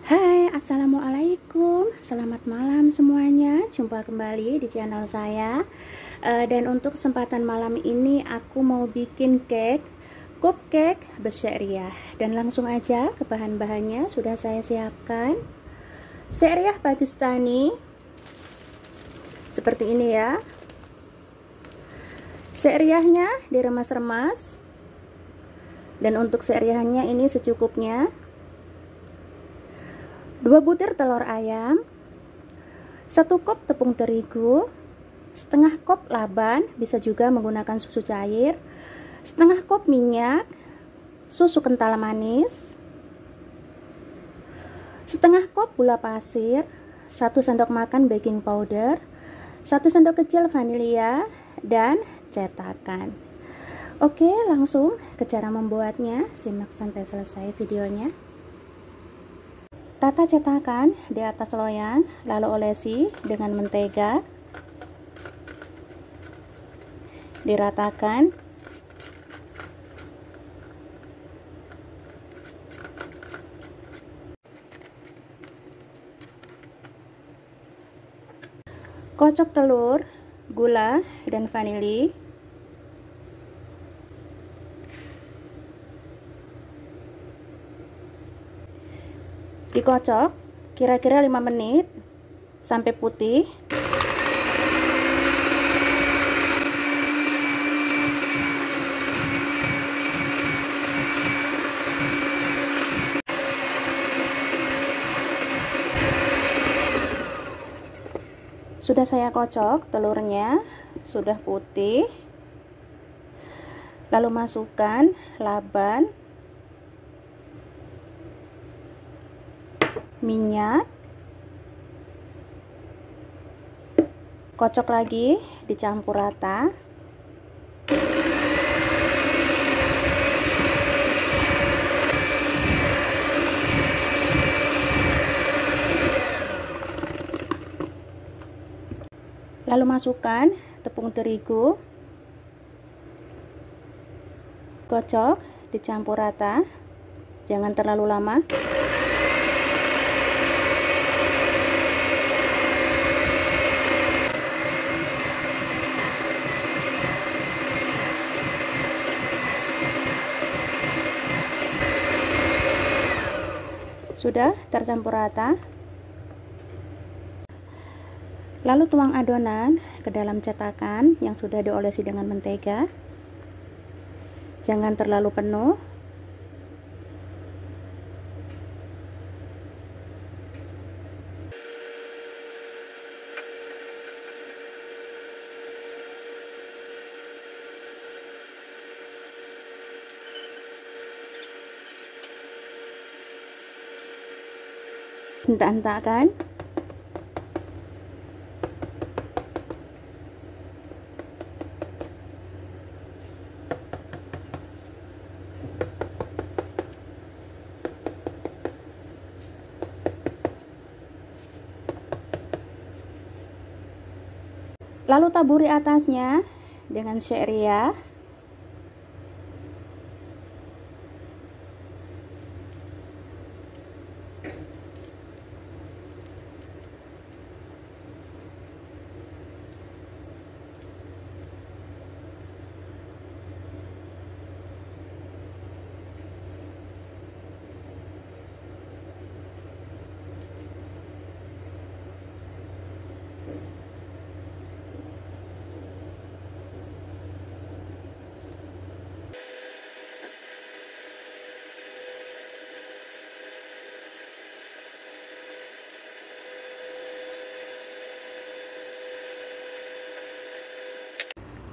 Hai, assalamualaikum, selamat malam semuanya. Jumpa kembali di channel saya. Dan untuk kesempatan malam ini aku mau bikin cupcake bersyariah. Dan langsung aja ke bahan-bahannya sudah saya siapkan. Syariah Pakistani seperti ini ya. Syariahnya diremas-remas. Dan untuk syariahnya ini secukupnya. 2 butir telur ayam, 1 kop tepung terigu, setengah kop laban, bisa juga menggunakan susu cair, setengah kop minyak, susu kental manis, setengah kop gula pasir, 1 sendok makan baking powder, 1 sendok kecil vanilya, dan cetakan. Oke, langsung ke cara membuatnya. Simak sampai selesai videonya. Tata cetakan di atas loyang, lalu olesi dengan mentega, diratakan, kocok telur, gula, dan vanili. Dikocok kira-kira 5 menit sampai putih. Sudah saya kocok telurnya, sudah putih. Lalu masukkan laban, minyak, kocok lagi, dicampur rata. Lalu masukkan tepung terigu, kocok, dicampur rata, jangan terlalu lama. Sudah tercampur rata. Lalu tuang adonan ke dalam cetakan yang sudah diolesi dengan mentega. Jangan terlalu penuh. Hentak-hentakkan. Lalu taburi atasnya dengan syariah.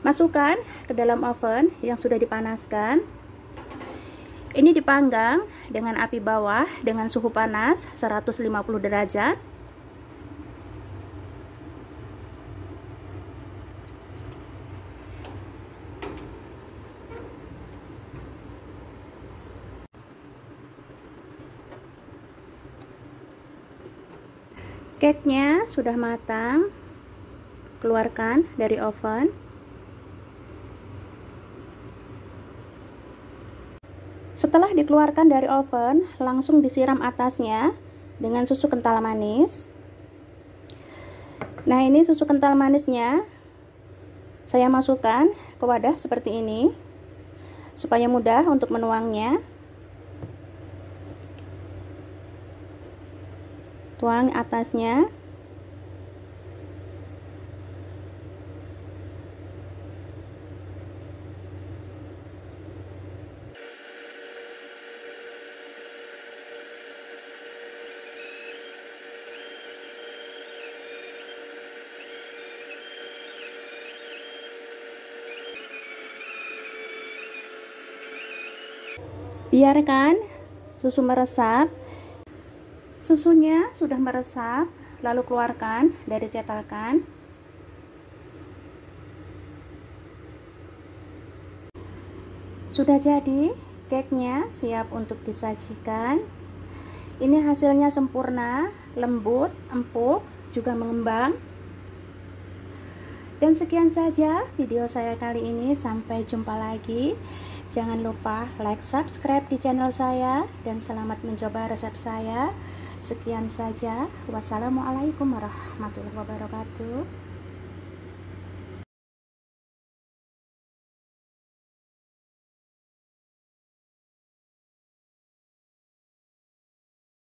Masukkan ke dalam oven yang sudah dipanaskan. Ini dipanggang dengan api bawah dengan suhu panas 150 derajat. Cake-nya sudah matang. Keluarkan dari oven. Setelah dikeluarkan dari oven, langsung disiram atasnya dengan susu kental manis. Nah, ini susu kental manisnya saya masukkan ke wadah seperti ini supaya mudah untuk menuangnya. Tuang atasnya. Biarkan susu meresap. Susunya sudah meresap, lalu keluarkan dari cetakan. Sudah jadi, cake-nya siap untuk disajikan. Ini hasilnya sempurna, lembut, empuk, juga mengembang. Dan sekian saja video saya kali ini, sampai jumpa lagi. Jangan lupa like, subscribe di channel saya, dan selamat mencoba resep saya. Sekian saja. Wassalamualaikum warahmatullahi wabarakatuh.